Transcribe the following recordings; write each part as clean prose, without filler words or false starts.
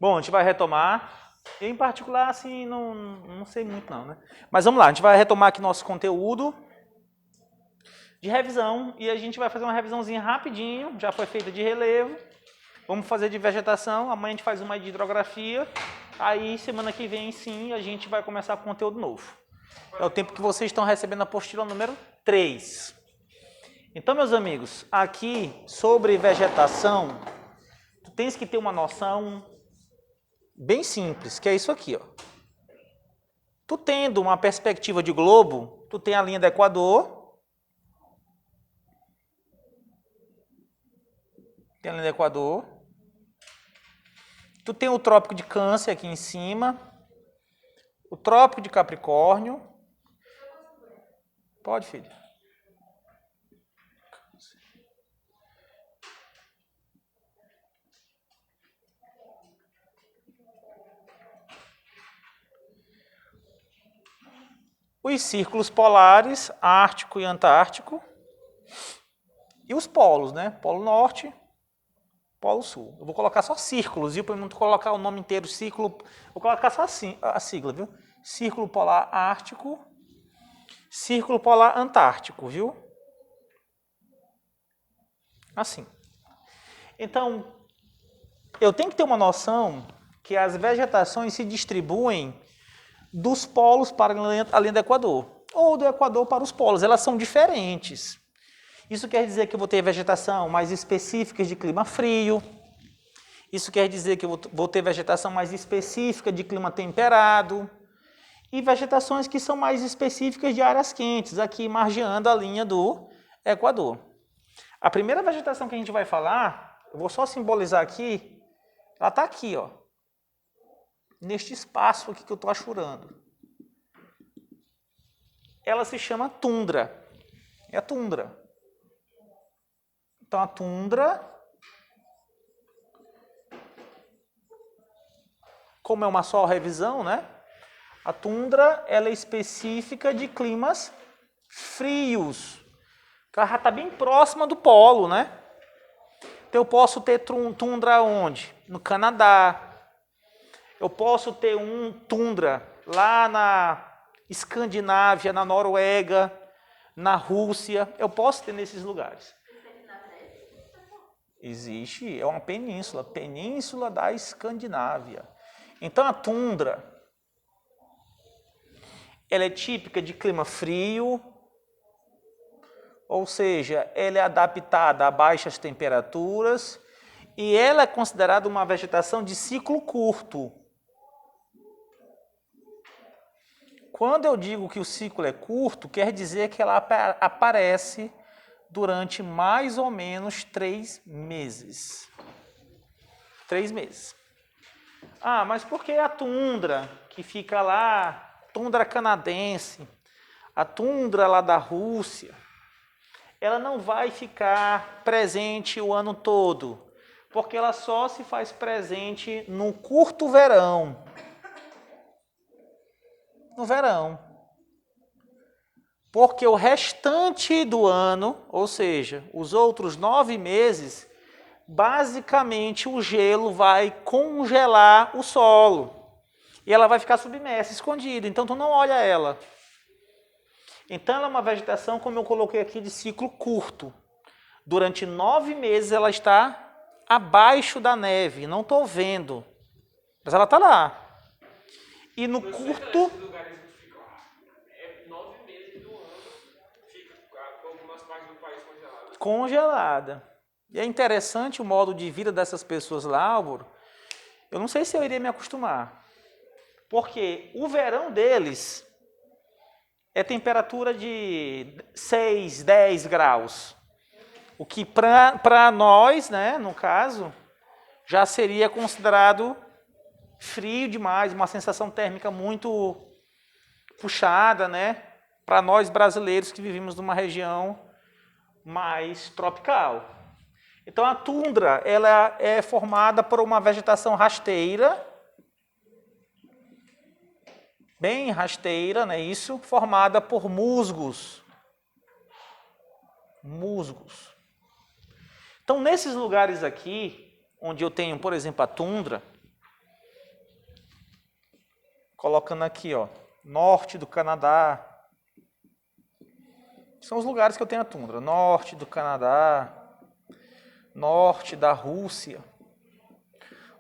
Bom, a gente vai retomar. Eu, em particular, assim, não sei muito não, né? Mas vamos lá, a gente vai retomar aqui nosso conteúdo de revisão e a gente vai fazer uma revisãozinha rapidinho, já foi feita de relevo. Vamos fazer de vegetação, amanhã a gente faz uma de hidrografia. Aí, semana que vem, sim, a gente vai começar com conteúdo novo. É o tempo que vocês estão recebendo a apostila número 3. Então, meus amigos, aqui sobre vegetação, tu tens que ter uma noção bem simples, que é isso aqui, ó. Tu tendo uma perspectiva de globo, tu tem a linha do Equador. Tem a linha do Equador. Tu tem o Trópico de Câncer aqui em cima. O Trópico de Capricórnio. Pode, filho. Os círculos polares, Ártico e Antártico. E os polos, né? Polo Norte, Polo Sul. Eu vou colocar só círculos, viu? Para não colocar o nome inteiro, círculo. Vou colocar só assim, a sigla, viu? Círculo Polar Ártico, Círculo Polar Antártico, viu? Assim. Então, eu tenho que ter uma noção que as vegetações se distribuem dos polos para a linha do Equador, ou do Equador para os polos. Elas são diferentes. Isso quer dizer que eu vou ter vegetação mais específica de clima frio. Isso quer dizer que eu vou ter vegetação mais específica de clima temperado. E vegetações que são mais específicas de áreas quentes, aqui margeando a linha do Equador. A primeira vegetação que a gente vai falar, eu vou só simbolizar aqui, ela está aqui, ó, neste espaço aqui que eu estou achurando. Ela se chama tundra. É a tundra. Então, a tundra, como é uma só revisão, né? A tundra, ela é específica de climas frios. Ela já está bem próxima do polo, né? Então, eu posso ter tundra onde? No Canadá. Eu posso ter um tundra lá na Escandinávia, na Noruega, na Rússia. Eu posso ter nesses lugares. Existe, é uma península, Península da Escandinávia. Então a tundra, ela é típica de clima frio, ou seja, ela é adaptada a baixas temperaturas e ela é considerada uma vegetação de ciclo curto. Quando eu digo que o ciclo é curto, quer dizer que ela aparece durante mais ou menos 3 meses. 3 meses. Ah, mas por que a tundra que fica lá, tundra canadense, a tundra lá da Rússia, ela não vai ficar presente o ano todo, porque ela só se faz presente no curto verão. No verão. Porque o restante do ano, ou seja, os outros 9 meses, basicamente o gelo vai congelar o solo. E ela vai ficar submersa, escondida. Então tu não olha ela. Então ela é uma vegetação, como eu coloquei aqui, de ciclo curto. Durante 9 meses ela está abaixo da neve. Não estou vendo. Mas ela está lá. E no curto... Congelada. E é interessante o modo de vida dessas pessoas lá, Álvaro. Eu não sei se eu iria me acostumar. Porque o verão deles é temperatura de 6, 10 graus. O que para nós, né, no caso, já seria considerado frio demais, uma sensação térmica muito puxada, né? Para nós brasileiros que vivemos numa região mais tropical. Então a tundra, ela é formada por uma vegetação rasteira, bem rasteira, né, isso, formada por musgos. Musgos. Então nesses lugares aqui, onde eu tenho, por exemplo, a tundra, colocando aqui, ó, norte do Canadá. São os lugares que eu tenho a tundra. Norte do Canadá, norte da Rússia.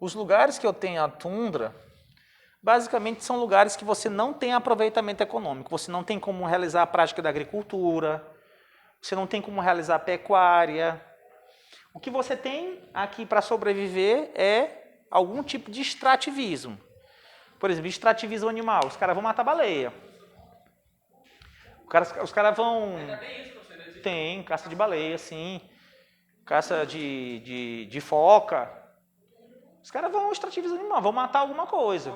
Os lugares que eu tenho a tundra, basicamente são lugares que você não tem aproveitamento econômico. Você não tem como realizar a prática da agricultura, você não tem como realizar a pecuária. O que você tem aqui para sobreviver é algum tipo de extrativismo. Por exemplo, extrativismo animal. Os caras vão matar baleia. Os caras vão... Tem caça de baleia, sim. Caça de foca. Os caras vão extrativismo animal, vão matar alguma coisa.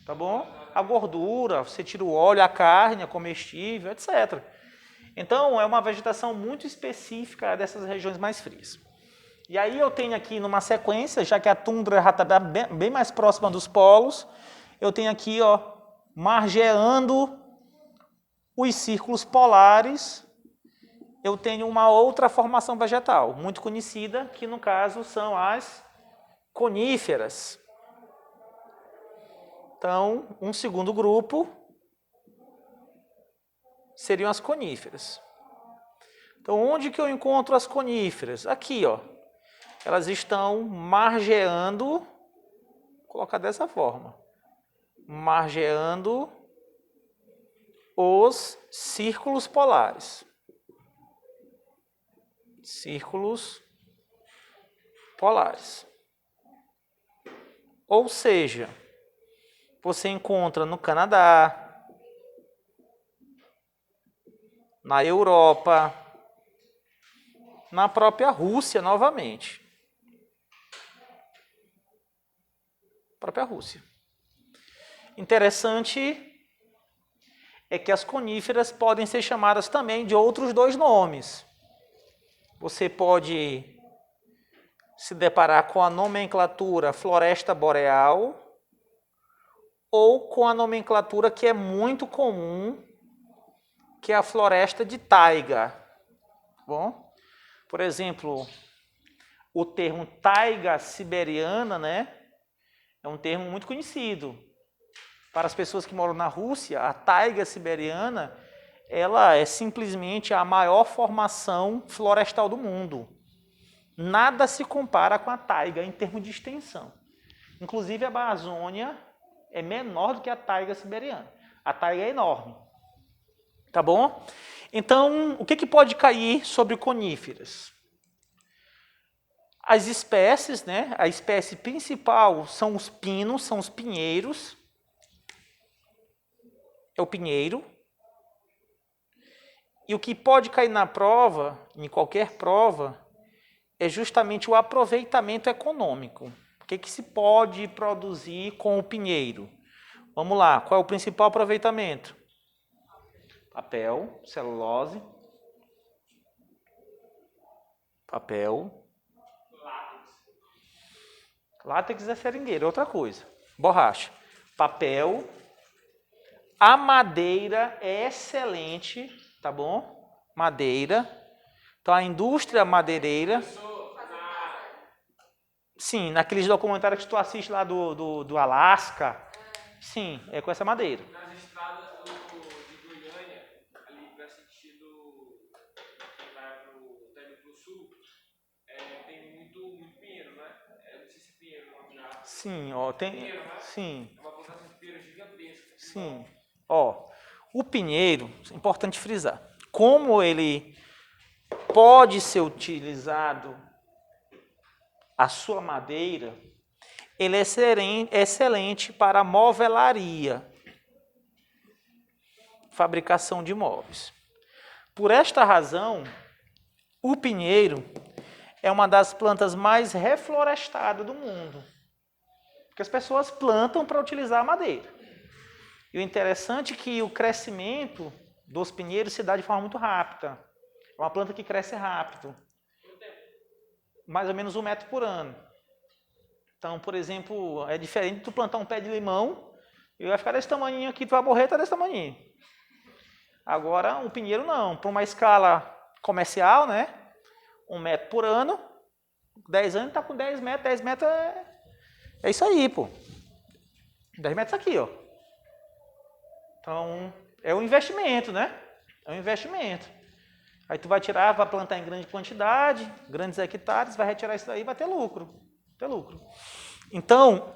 Tá bom? A gordura, você tira o óleo, a carne, a comestível, etc. Então, é uma vegetação muito específica dessas regiões mais frias. E aí eu tenho aqui numa sequência, já que a tundra já está bem mais próxima dos polos, eu tenho aqui, ó, margeando os círculos polares, eu tenho uma outra formação vegetal, muito conhecida, que no caso são as coníferas. Então, um segundo grupo seriam as coníferas. Então, onde que eu encontro as coníferas? Aqui, ó. Elas estão margeando, vou colocar dessa forma, margeando os círculos polares. Círculos polares. Ou seja, você encontra no Canadá, na Europa, na própria Rússia novamente. Própria Rússia. Interessante é que as coníferas podem ser chamadas também de outros dois nomes. Você pode se deparar com a nomenclatura floresta boreal ou com a nomenclatura que é muito comum, que é a floresta de taiga. Bom, por exemplo, o termo taiga siberiana, né, é um termo muito conhecido. Para as pessoas que moram na Rússia, a taiga siberiana, ela é simplesmente a maior formação florestal do mundo. Nada se compara com a taiga em termos de extensão. Inclusive a Amazônia é menor do que a taiga siberiana. A taiga é enorme. Tá bom? Então, o que pode cair sobre coníferas? As espécies, né? A espécie principal são os pinos, são os pinheiros. É o pinheiro. E o que pode cair na prova, em qualquer prova, é justamente o aproveitamento econômico. O que se pode produzir com o pinheiro? Vamos lá, qual é o principal aproveitamento? Papel, celulose, papel. Látex é seringueira, outra coisa. Borracha. Papel. A madeira é excelente, tá bom? Madeira. Então, a indústria madeireira... Sim, naqueles documentários que tu assiste lá do Alasca. Sim, é com essa madeira. Nas estradas de Goiânia, ali para sentido que vai pro sul, tem muito pinheiro, né? Não sei se pinheiro é uma pirata. Sim, ó, tem... Pinheiro, né? Sim. É uma plantação de pinheiro gigantesca. Sim. Ó, o pinheiro, é importante frisar, como ele pode ser utilizado a sua madeira, ele é excelente para a movelaria, fabricação de móveis. Por esta razão, o pinheiro é uma das plantas mais reflorestadas do mundo, porque as pessoas plantam para utilizar a madeira. E o interessante é que o crescimento dos pinheiros se dá de forma muito rápida. É uma planta que cresce rápido. Mais ou menos 1 metro por ano. Então, por exemplo, é diferente de tu plantar um pé de limão e vai ficar desse tamanho aqui, tu vai morrer, tá desse tamanho. Agora, um pinheiro não. Para uma escala comercial, né? 1 metro por ano, 10 anos tá com 10 metros. 10 metros é isso aí, pô. 10 metros aqui, ó. Então, é um investimento, né? É um investimento. Aí tu vai tirar, vai plantar em grande quantidade, grandes hectares, vai retirar isso daí e vai ter lucro. Ter lucro. Então,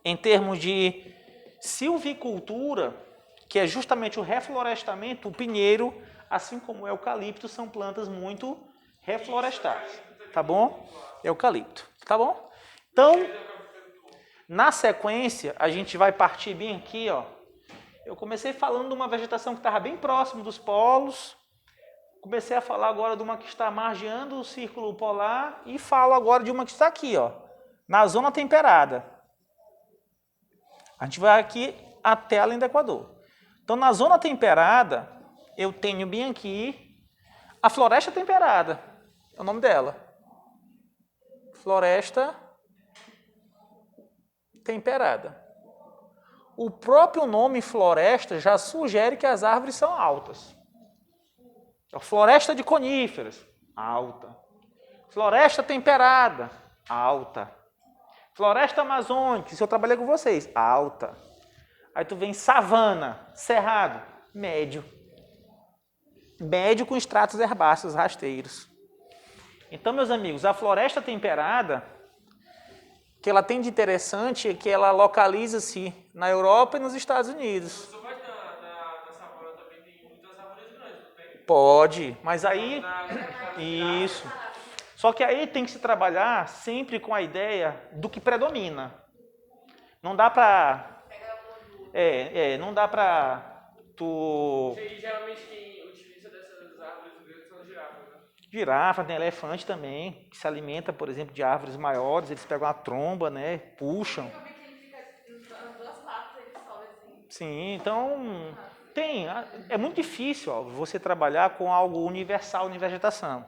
em termos de silvicultura, que é justamente o reflorestamento, o pinheiro, assim como o eucalipto, são plantas muito reflorestáveis, tá bom? Eucalipto, tá bom? Então, na sequência, a gente vai partir bem aqui, ó. Eu comecei falando de uma vegetação que estava bem próximo dos polos, comecei a falar agora de uma que está margeando o círculo polar e falo agora de uma que está aqui, ó, na zona temperada. A gente vai aqui até além do Equador. Então, na zona temperada, eu tenho bem aqui a floresta temperada, é o nome dela. Floresta temperada. O próprio nome floresta já sugere que as árvores são altas. Floresta de coníferas, alta. Floresta temperada, alta. Floresta amazônica, isso eu trabalhei com vocês, alta. Aí tu vem savana, cerrado, médio. Médio com estratos herbáceos rasteiros. Então, meus amigos, a floresta temperada, que ela tem de interessante é que ela localiza-se na Europa e nos Estados Unidos. Mas na savana também tem muitas árvores grandes, não tem? Pode, mas aí... Isso. Só que aí tem que se trabalhar sempre com a ideia do que predomina. Não dá pra... não dá pra tu... E geralmente quem utiliza dessas árvores grandes são as girafas, né? Girafa, tem elefante também, que se alimenta, por exemplo, de árvores maiores, eles pegam a tromba, né, puxam. Eu vi que ele fica nas duas patas, ele sobe assim. Sim, então é muito difícil você trabalhar com algo universal em vegetação.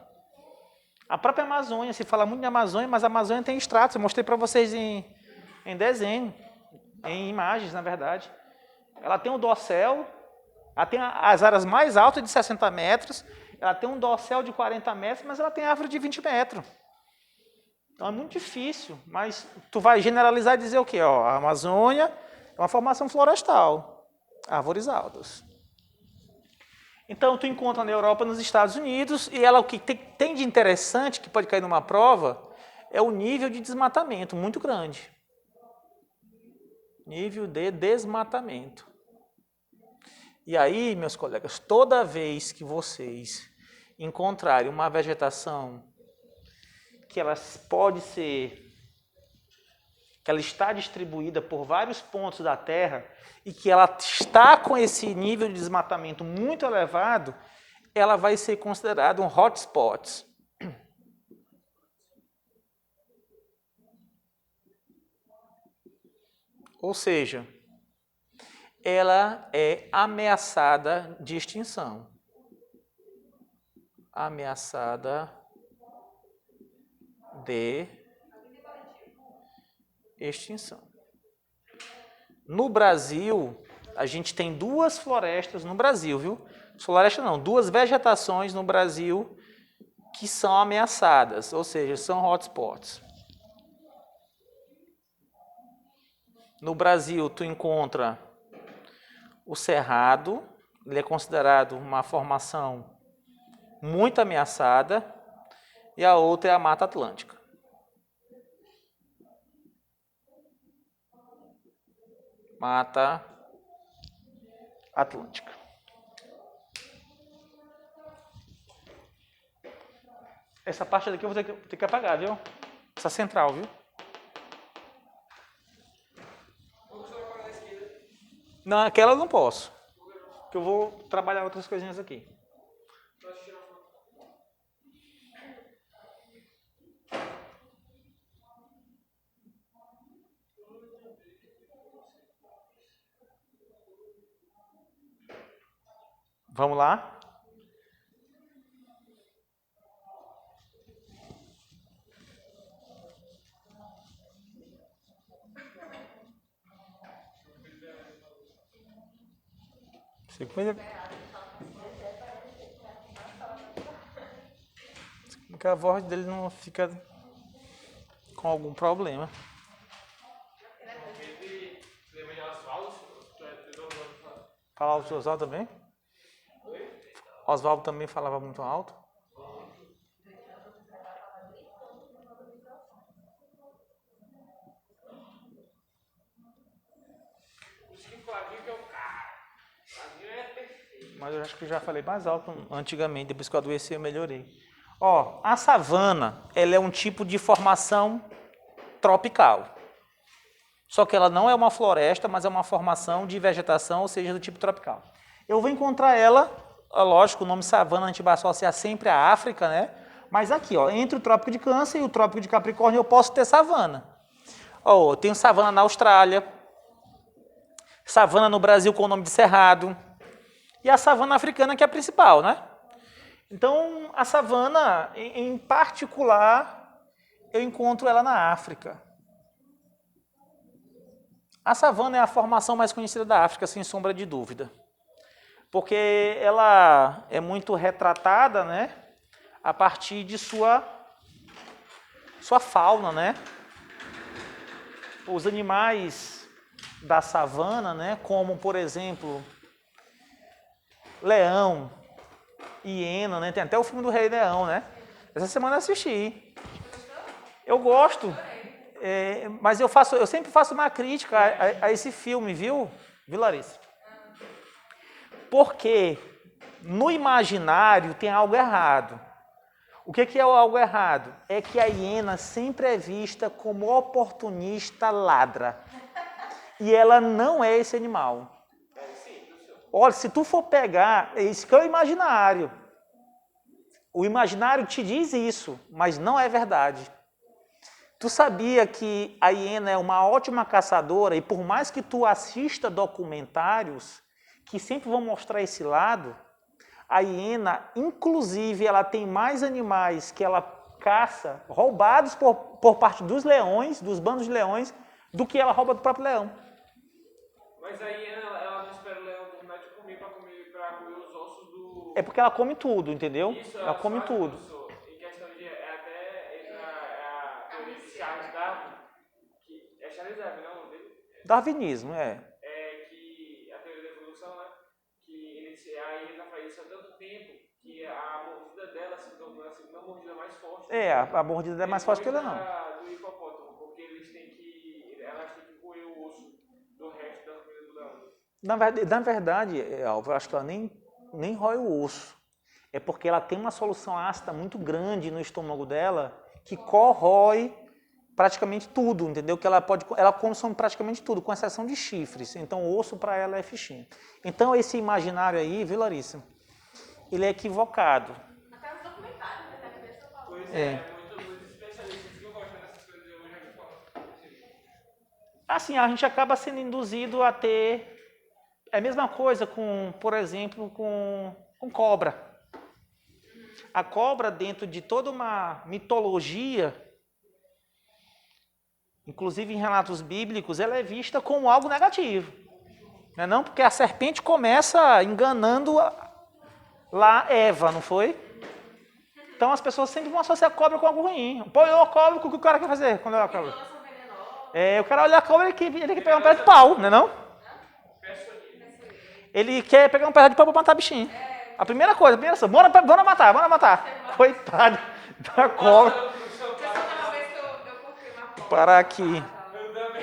A própria Amazônia, se fala muito de Amazônia, mas a Amazônia tem estratos, eu mostrei para vocês em desenho, em imagens, na verdade. Ela tem um dossel, ela tem as áreas mais altas de 60 metros, ela tem um dossel de 40 metros, mas ela tem árvore de 20 metros. Então é muito difícil, mas tu vai generalizar e dizer o quê? Ó, a Amazônia é uma formação florestal, árvores altas. Então tu encontra na Europa, nos Estados Unidos, e ela o que tem de interessante, que pode cair numa prova, é o nível de desmatamento, muito grande. Nível de desmatamento. E aí, meus colegas, toda vez que vocês encontrarem uma vegetação que ela pode ser, que ela está distribuída por vários pontos da Terra e que ela está com esse nível de desmatamento muito elevado, ela vai ser considerada um hotspot. Ou seja, ela é ameaçada de extinção. Ameaçada de extinção. No Brasil, a gente tem duas florestas no Brasil, viu? Floresta não, duas vegetações no Brasil que são ameaçadas, ou seja, são hotspots. No Brasil, tu encontra o cerrado, ele é considerado uma formação muito ameaçada, e a outra é a Mata Atlântica. Mata Atlântica. Essa parte daqui eu vou ter que apagar, viu? Essa central, viu? Não, aquela eu não posso. Porque eu vou trabalhar outras coisinhas aqui. Vamos lá? Porque a voz dele não fica com algum problema. Lembra de elas falam? Tu é Falava o Oswaldo também? Oswaldo também falava muito alto? Por isso que Flavinho que é o cara. Flavinho é perfeito. Mas eu acho que eu já falei mais alto antigamente, depois que eu adoeci eu melhorei. Ó, a savana, ela é um tipo de formação tropical. Só que ela não é uma floresta, mas é uma formação de vegetação, ou seja, do tipo tropical. Eu vou encontrar ela, lógico, o nome savana a gente vai associar sempre à África, né? Mas aqui, ó, entre o trópico de Câncer e o trópico de Capricórnio eu posso ter savana. Ó, eu tenho savana na Austrália, savana no Brasil com o nome de Cerrado, e a savana africana que é a principal, né? Então, a savana, em particular, eu encontro ela na África. A savana é a formação mais conhecida da África, sem sombra de dúvida. Porque ela é muito retratada, né, a partir de sua fauna, né? Os animais da savana, né, como, por exemplo, leão, hiena, né? Tem até o filme do Rei Leão, né? Essa semana eu assisti. Eu gosto, mas eu sempre faço uma crítica a esse filme, viu, Larissa? Porque no imaginário tem algo errado. O que é o algo errado? É que a hiena sempre é vista como oportunista ladra. E ela não é esse animal. Olha, se tu for pegar, isso que é o imaginário. O imaginário te diz isso, mas não é verdade. Tu sabia que a hiena é uma ótima caçadora e por mais que tu assista documentários que sempre vão mostrar esse lado, a hiena, inclusive, ela tem mais animais que ela caça, roubados por parte dos leões, dos bandos de leões, do que ela rouba do próprio leão. Mas a hiena, ela não espera o leão terminar de comer pra comer os ossos do... É porque ela come tudo, entendeu? Isso, Ela come tudo. Em questão de... até entra a teoria de Charles Darwin, que é Charles Darwin, não é o nome dele? Darwinismo, é. Que a teoria da evolução, né? Que a hiena faz isso há tanto tempo que a mordida dela se tornou a segunda mordida mais forte. A mordida é mais forte que ela não. Do hipopótamo, porque elas têm que roer o osso do resto da comida do leão. Na verdade, Alvo, eu acho que ela nem rói o osso. É porque ela tem uma solução ácida muito grande no estômago dela que corrói praticamente tudo, entendeu? Que ela consome praticamente tudo, com exceção de chifres. Então, o osso para ela é fichinho. Então, esse imaginário aí, viu, Larissa? Ele é equivocado. Até os documentários, né? Da cabeça eu falo. Pois é, muitos especialistas que gostam dessas coisas, eu já vi falar. Assim, a gente acaba sendo induzido a ter... É a mesma coisa com, por exemplo, com cobra. A cobra, dentro de toda uma mitologia, inclusive em relatos bíblicos, ela é vista como algo negativo. Não é não? Porque a serpente começa enganando lá Eva, não foi? Então as pessoas sempre vão associar a cobra com algo ruim. Pô, olhou a cobra, o que o cara quer fazer quando olha a cobra? Todas são venenosas. O cara olha a cobra, ele quer pegar um pedaço de pau, não é não? Ele quer pegar um pedaço de pau para matar bichinho. A primeira coisa, bora matar. Coitado da cobra. Uma vez que eu cortei uma cobra. Parar aqui.